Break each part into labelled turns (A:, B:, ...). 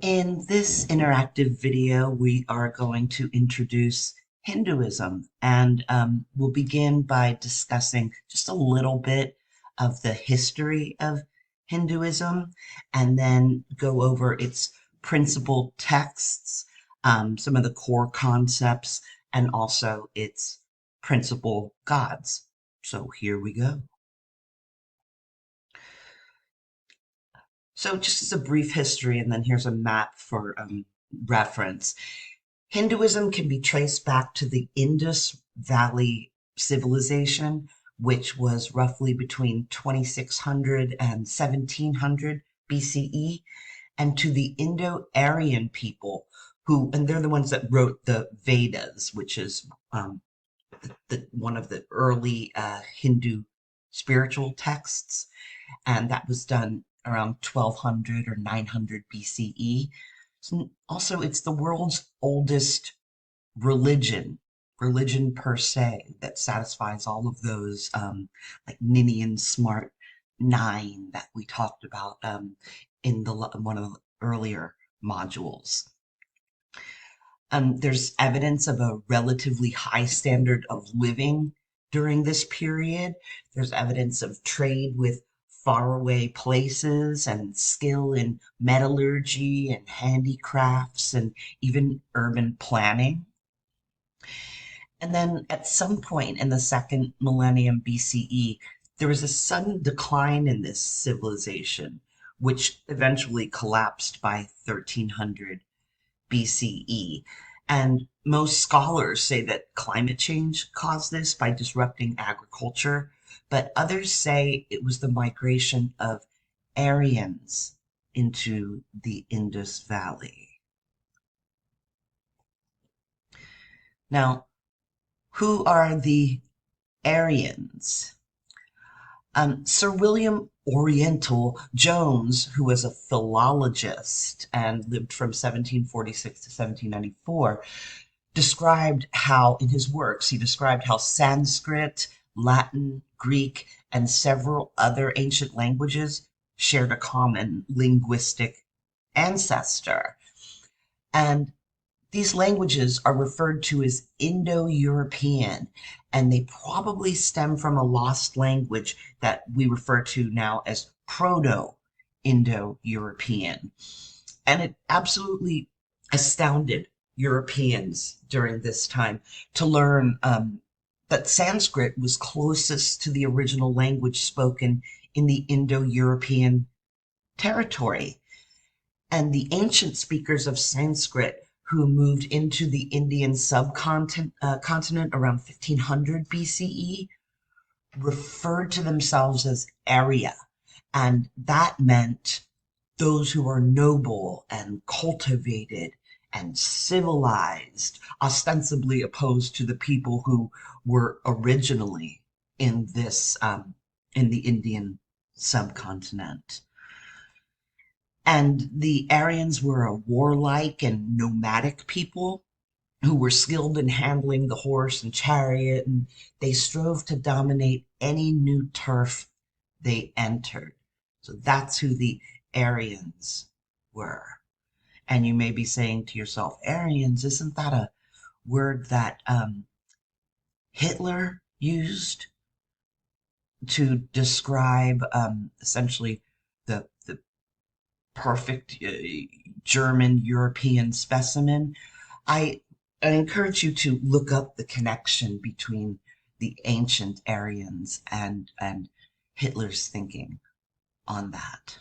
A: In this interactive video, we are going to introduce Hinduism, and we'll begin by discussing just a little bit of the history of Hinduism, and then go over its principal texts, some of the core concepts, and also its principal gods. So here we go. So just as a brief history, and then here's a map for reference. Hinduism can be traced back to the Indus Valley civilization, which was roughly between 2600 and 1700 BCE, and to the Indo-Aryan people and they're the ones that wrote the Vedas, which is one of the early Hindu spiritual texts, and that was done around 1200 or 900 BCE. So also, it's the world's oldest religion per se, that satisfies all of those like Ninian Smart 9 that we talked about in one of the earlier modules. There's evidence of a relatively high standard of living during this period. There's evidence of trade with faraway places and skill in metallurgy and handicrafts and even urban planning. And then at some point in the second millennium BCE, there was a sudden decline in this civilization, which eventually collapsed by 1300 BCE. And most scholars say that climate change caused this by disrupting agriculture, but others say it was the migration of Aryans into the Indus Valley. Now, who are the Aryans? Sir William Oriental Jones, who was a philologist and lived from 1746 to 1794, described how, in his works, he described how Sanskrit, Latin, Greek, and several other ancient languages shared a common linguistic ancestor. And these languages are referred to as Indo-European, and they probably stem from a lost language that we refer to now as Proto-Indo-European. And it absolutely astounded Europeans during this time to learn that Sanskrit was closest to the original language spoken in the Indo-European territory. And the ancient speakers of Sanskrit who moved into the Indian subcontinent around 1500 BCE referred to themselves as Arya, and that meant those who are noble and cultivated and civilized, ostensibly opposed to the people who were originally in this in the Indian subcontinent. And the Aryans were a warlike and nomadic people who were skilled in handling the horse and chariot, and they strove to dominate any new turf they entered. So that's who the Aryans were. And you may be saying to yourself, Aryans, isn't that a word that Hitler used to describe essentially the perfect German European specimen? I encourage you to look up the connection between the ancient Aryans and Hitler's thinking on that.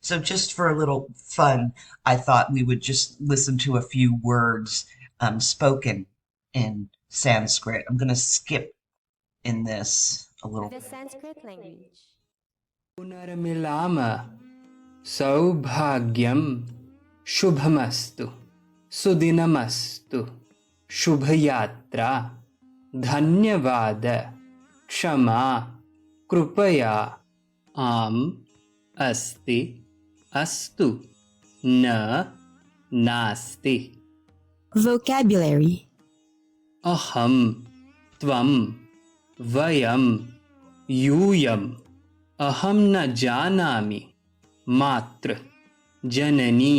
A: So just for a little fun, I thought we would just listen to a few words spoken in Sanskrit. I'm going to skip in this a little bit.
B: The Sanskrit language.
C: Punarmilama Saubhagyam Shubhamastu Sudinamastu Shubhayatra Dhanyavada Kshama Krupaya Am Asti Astu Na Nasti.
D: Vocabulary.
C: Aham Tvam Vayam Yuyam Aham na janami मातृ जननी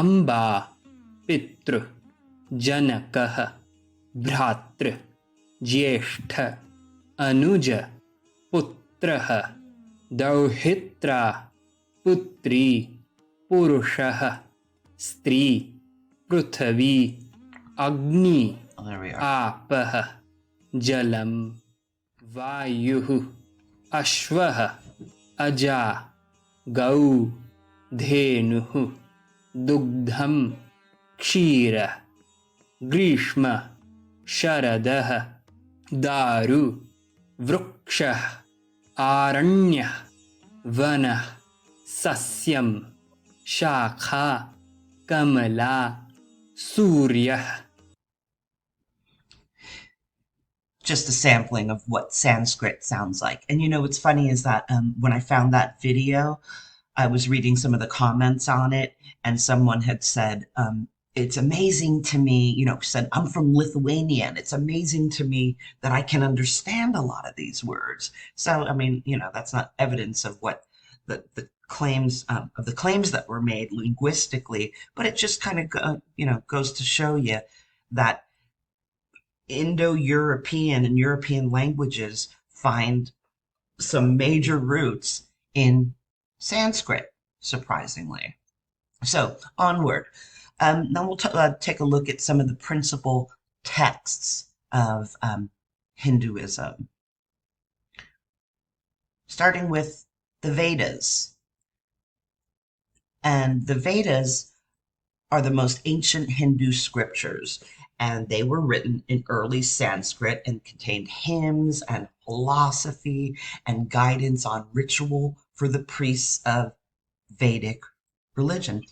C: अम्बा पितृ जनकः भ्रातृ ज्येष्ठ अनुज पुत्रः दौहित्रा पुत्री पुरुषः स्त्री पृथ्वी अग्नि
A: Oh, there we are.
C: आपः जलं वायुः अश्वः अजा गौ धेनुः दुग्धं क्षीरः ग्रीष्म शरदः दारु वृक्षः आरण्यः वनः सस्यं शाखा कमला सूर्यः.
A: Just a sampling of what Sanskrit sounds like. And you know, what's funny is that when I found that video, I was reading some of the comments on it, and someone had said, it's amazing to me, you know, said, I'm from Lithuania, and it's amazing to me that I can understand a lot of these words. So, I mean, you know, that's not evidence of what the claims of the claims that were made linguistically, but it just kind of, you know, goes to show you that Indo-European and European languages find some major roots in Sanskrit, surprisingly. So, onward. Now we'll take a look at some of the principal texts of Hinduism. Starting with the Vedas. And the Vedas are the most ancient Hindu scriptures, and they were written in early Sanskrit and contained hymns and philosophy and guidance on ritual for the priests of Vedic religion.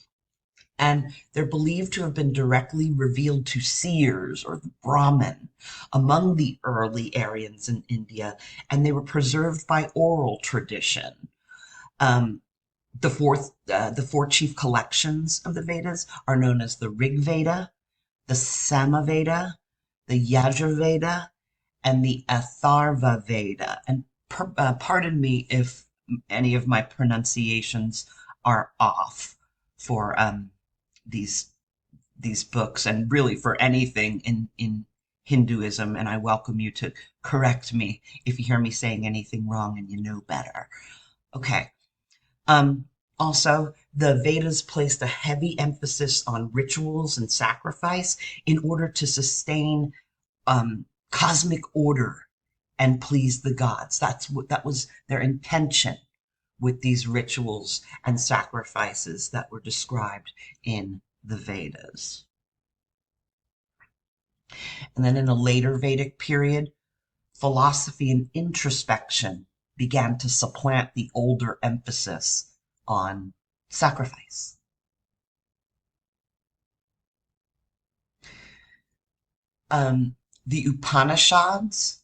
A: And they're believed to have been directly revealed to seers or the Brahmin among the early Aryans in India, and they were preserved by oral tradition. The four chief collections of the Vedas are known as the Rig Veda, the Samaveda, the Yajurveda, and the Atharva Veda. And pardon me if any of my pronunciations are off for these books, and really for anything in Hinduism. And I welcome you to correct me if you hear me saying anything wrong and you know better. Okay. Also, the Vedas placed a heavy emphasis on rituals and sacrifice in order to sustain cosmic order and please the gods. That was their intention with these rituals and sacrifices that were described in the Vedas. And then in a later Vedic period, philosophy and introspection began to supplant the older emphasis on sacrifice. The Upanishads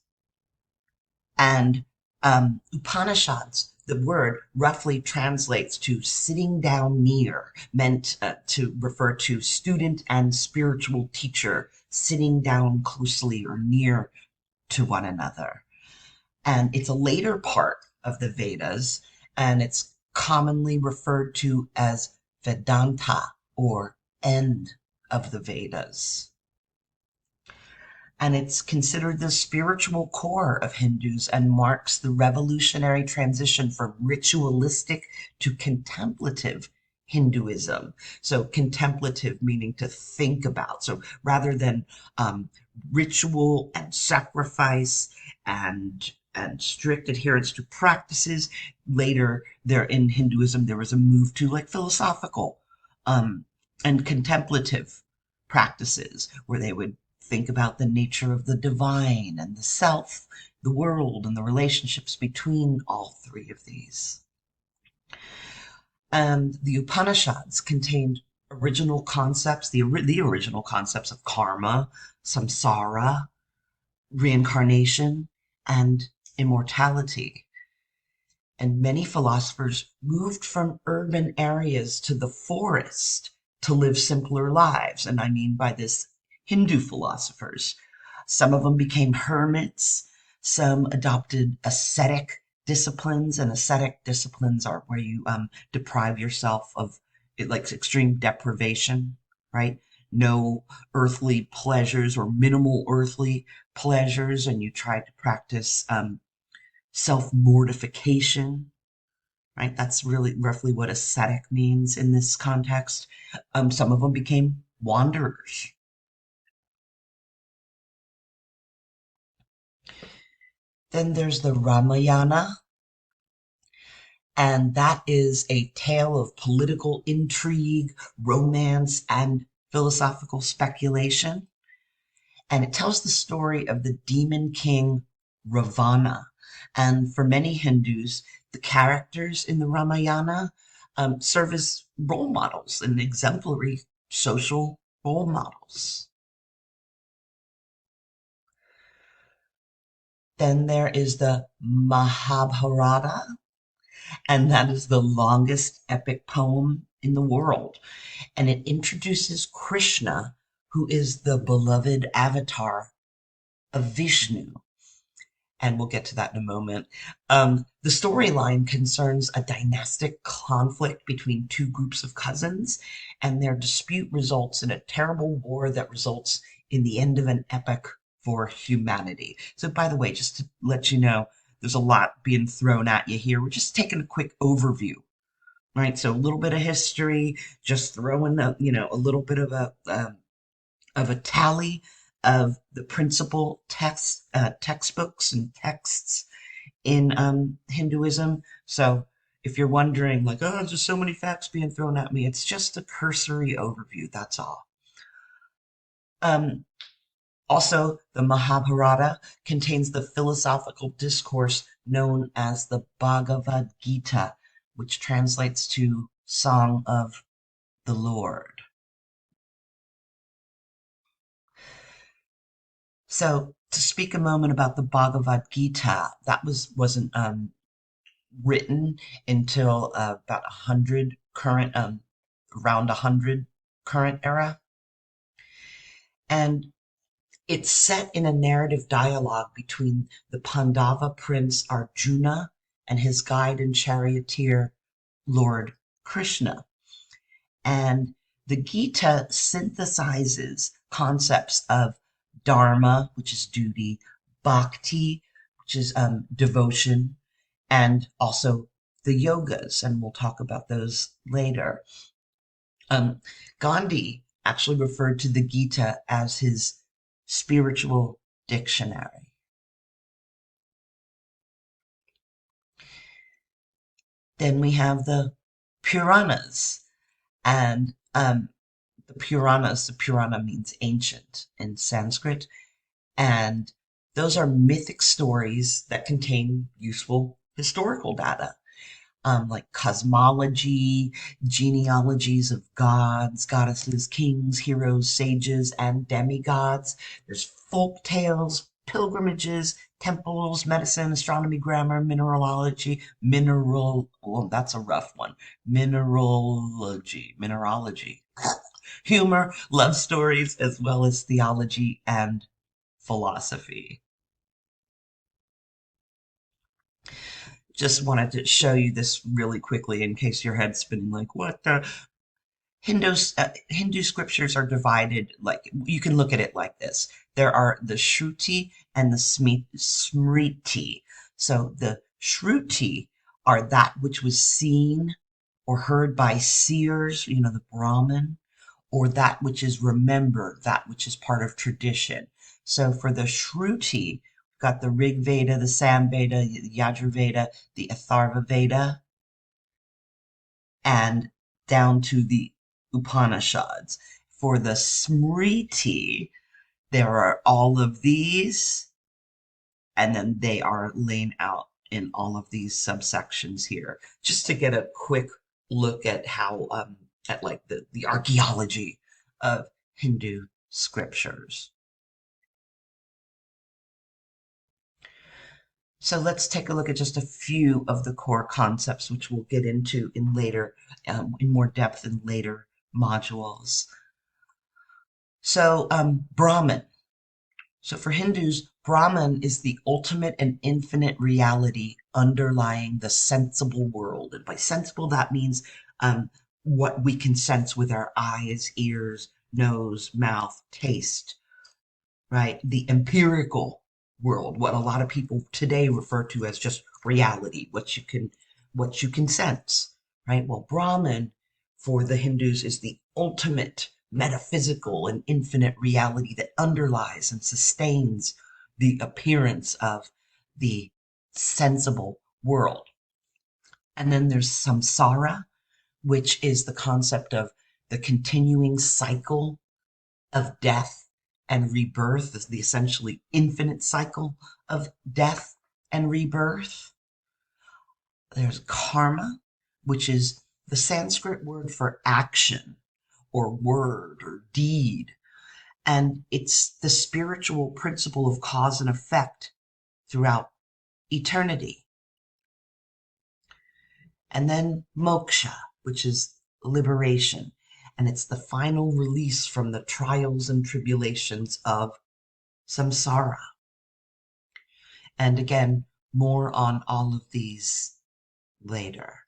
A: and Upanishads, the word roughly translates to sitting down near, meant to refer to student and spiritual teacher sitting down closely or near to one another. And it's a later part of the Vedas, and it's commonly referred to as Vedanta, or end of the Vedas. And it's considered the spiritual core of Hindus and marks the revolutionary transition from ritualistic to contemplative Hinduism. So contemplative meaning to think about. So rather than ritual and sacrifice and strict adherence to practices, later there in Hinduism there was a move to like philosophical and contemplative practices where they would think about the nature of the divine and the self, the world, and the relationships between all three of these. And the Upanishads contained original concepts, the original concepts of karma, samsara, reincarnation, and immortality. And many philosophers moved from urban areas to the forest to live simpler lives. And I mean by this Hindu philosophers. Some of them became hermits, some adopted ascetic disciplines, and ascetic disciplines are where you deprive yourself of it, like extreme deprivation, right? No earthly pleasures or minimal earthly pleasures, and you try to practice self-mortification, right? That's really roughly what ascetic means in this context. Some of them became wanderers. Then there's the Ramayana, and that is a tale of political intrigue, romance, and philosophical speculation. And it tells the story of the demon king Ravana. And for many Hindus, the characters in the Ramayana serve as role models and exemplary social role models. Then there is the Mahabharata, and that is the longest epic poem in the world. And it introduces Krishna, who is the beloved avatar of Vishnu. And we'll get to that in a moment. The storyline concerns a dynastic conflict between two groups of cousins, and their dispute results in a terrible war that results in the end of an epic for humanity. So, by the way, just to let you know, there's a lot being thrown at you here. We're just taking a quick overview, right? So, a little bit of history, just throwing a little bit of a tally of the principal textbooks and texts in Hinduism. So if you're wondering, like, oh, there's just so many facts being thrown at me, it's just a cursory overview, that's all. Also, the Mahabharata contains the philosophical discourse known as the Bhagavad Gita, which translates to Song of the Lord. So, to speak a moment about the Bhagavad Gita, that wasn't written until about 100 current, around 100 current era, and it's set in a narrative dialogue between the Pandava prince Arjuna and his guide and charioteer Lord Krishna. And the Gita synthesizes concepts of dharma, which is duty, bhakti, which is devotion, and also the yogas, and we'll talk about those later. Gandhi actually referred to the Gita as his spiritual dictionary. Then we have the Puranas, and the Purana means ancient in Sanskrit, and those are mythic stories that contain useful historical data, like cosmology, genealogies of gods, goddesses, kings, heroes, sages, and demigods. There's folk tales, pilgrimages, temples, medicine, astronomy, grammar, well, that's a rough one. Mineralogy, humor, love stories, as well as theology and philosophy. Just wanted to show you this really quickly in case your head's spinning like, what the? Hindu scriptures are divided, like, you can look at it like this. There are the Shruti and the Smriti. So the Shruti are that which was seen or heard by seers, the Brahmin, or that which is remembered, that which is part of tradition. So for the Shruti, we've got the Rig Veda, the Sam Veda, the Yajur Veda, the Atharva Veda, and down to the Upanishads. For the Smriti, there are all of these, and then they are laid out in all of these subsections here, just to get a quick look at how at like the archaeology of Hindu scriptures. So let's take a look at just a few of the core concepts, which we'll get into in later, in more depth in later modules. So Brahman. So for Hindus, Brahman is the ultimate and infinite reality underlying the sensible world. And by sensible, that means what we can sense with our eyes, ears, nose, mouth, taste, right? The empirical world, what a lot of people today refer to as just reality, what you can sense, right? Well, Brahman for the Hindus is the ultimate metaphysical and infinite reality that underlies and sustains the appearance of the sensible world. And then there's samsara, which is the concept of the continuing cycle of death and rebirth, is the essentially infinite cycle of death and rebirth. There's karma, which is the Sanskrit word for action or word or deed. And it's the spiritual principle of cause and effect throughout eternity. And then moksha, which is liberation. And it's the final release from the trials and tribulations of samsara. And again, more on all of these later.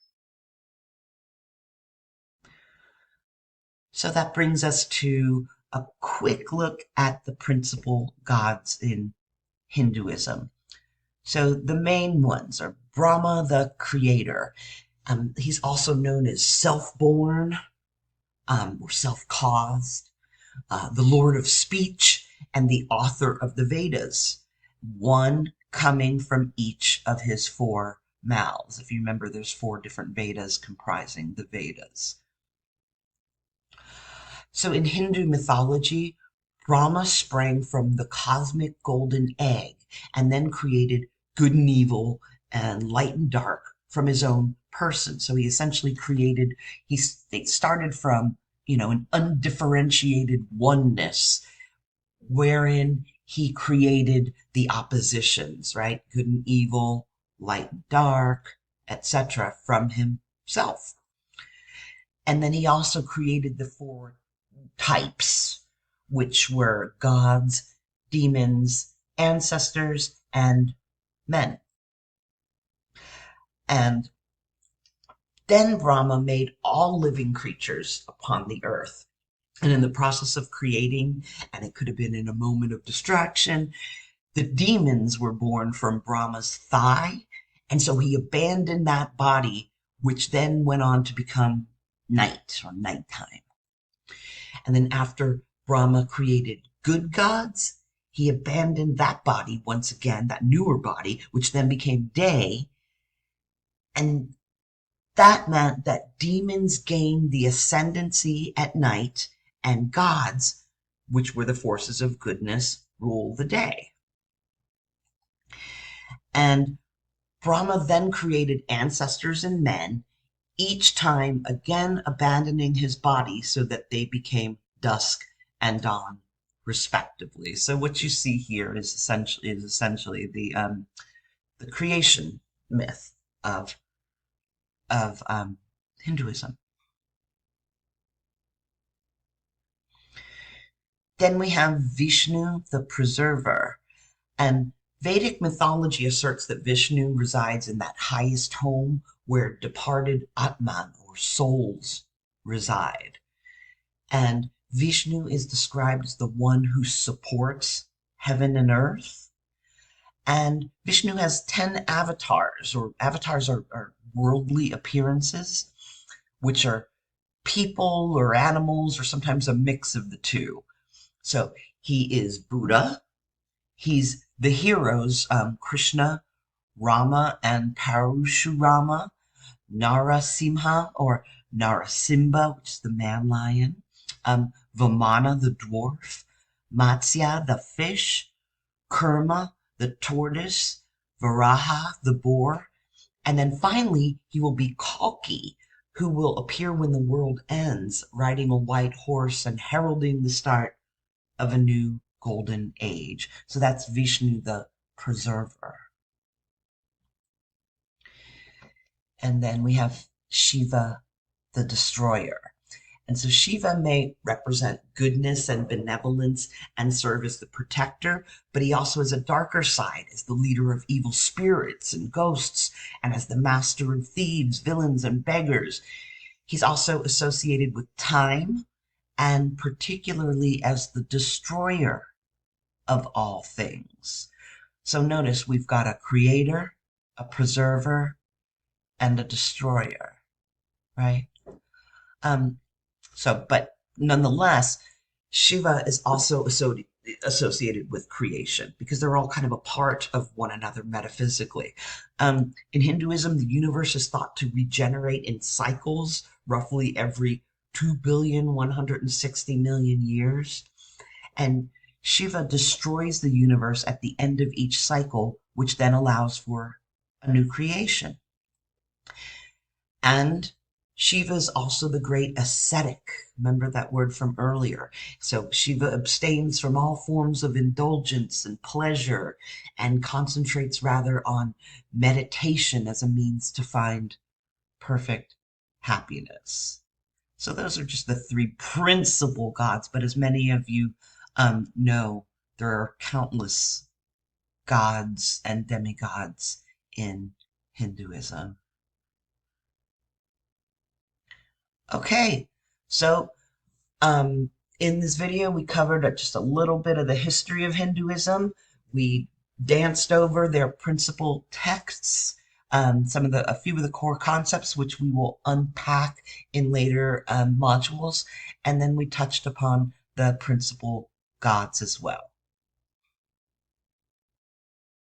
A: So that brings us to a quick look at the principal gods in Hinduism. So the main ones are Brahma, the creator. He's also known as self-born or self-caused, the Lord of speech, and the author of the Vedas, one coming from each of his four mouths. If you remember, there's four different Vedas comprising the Vedas. So in Hindu mythology, Brahma sprang from the cosmic golden egg and then created good and evil and light and dark from his own person. So he essentially created, he started from, an undifferentiated oneness wherein he created the oppositions, right? Good and evil, light and dark, etc. from himself. And then he also created the four types, which were gods, demons, ancestors, and men. And then Brahma made all living creatures upon the earth. And in the process of creating, and it could have been in a moment of distraction, the demons were born from Brahma's thigh. And so he abandoned that body, which then went on to become night or nighttime. And then after Brahma created good gods, he abandoned that body once again, that newer body, which then became day. And that meant that demons gained the ascendancy at night, and gods, which were the forces of goodness, rule the day. And Brahma then created ancestors and men, each time again abandoning his body so that they became dusk and dawn, respectively. So what you see here is essentially the creation myth of Hinduism. Then we have Vishnu, the preserver, and Vedic mythology asserts that Vishnu resides in that highest home where departed Atman or souls reside. And Vishnu is described as the one who supports heaven and earth. And Vishnu has 10 avatars, or avatars are worldly appearances, which are people or animals or sometimes a mix of the two. So he is Buddha. He's the heroes, Krishna, Rama, and Parashurama, Narasimha or Narasimha, which is the man lion, Vamana, the dwarf, Matsya, the fish, Kurma, the tortoise, Varaha, the boar, and then finally he will be Kalki, who will appear when the world ends, riding a white horse and heralding the start of a new golden age. So that's Vishnu, the preserver. And then we have Shiva, the destroyer. And so Shiva may represent goodness and benevolence and serve as the protector, but he also has a darker side as the leader of evil spirits and ghosts, and as the master of thieves, villains, and beggars. He's also associated with time, and particularly as the destroyer of all things. So notice we've got a creator, a preserver, and a destroyer, right? But nonetheless, Shiva is also associated with creation because they're all kind of a part of one another metaphysically. In Hinduism, the universe is thought to regenerate in cycles roughly every 2,160,000,000 years. And Shiva destroys the universe at the end of each cycle, which then allows for a new creation. And Shiva is also the great ascetic. Remember that word from earlier. So Shiva abstains from all forms of indulgence and pleasure and concentrates rather on meditation as a means to find perfect happiness. So those are just the three principal gods. But as many of you know, there are countless gods and demigods in Hinduism. Okay, so in this video we covered just a little bit of the history of Hinduism. We danced over their principal texts, a few of the core concepts, which we will unpack in later modules, and then we touched upon the principal gods as well.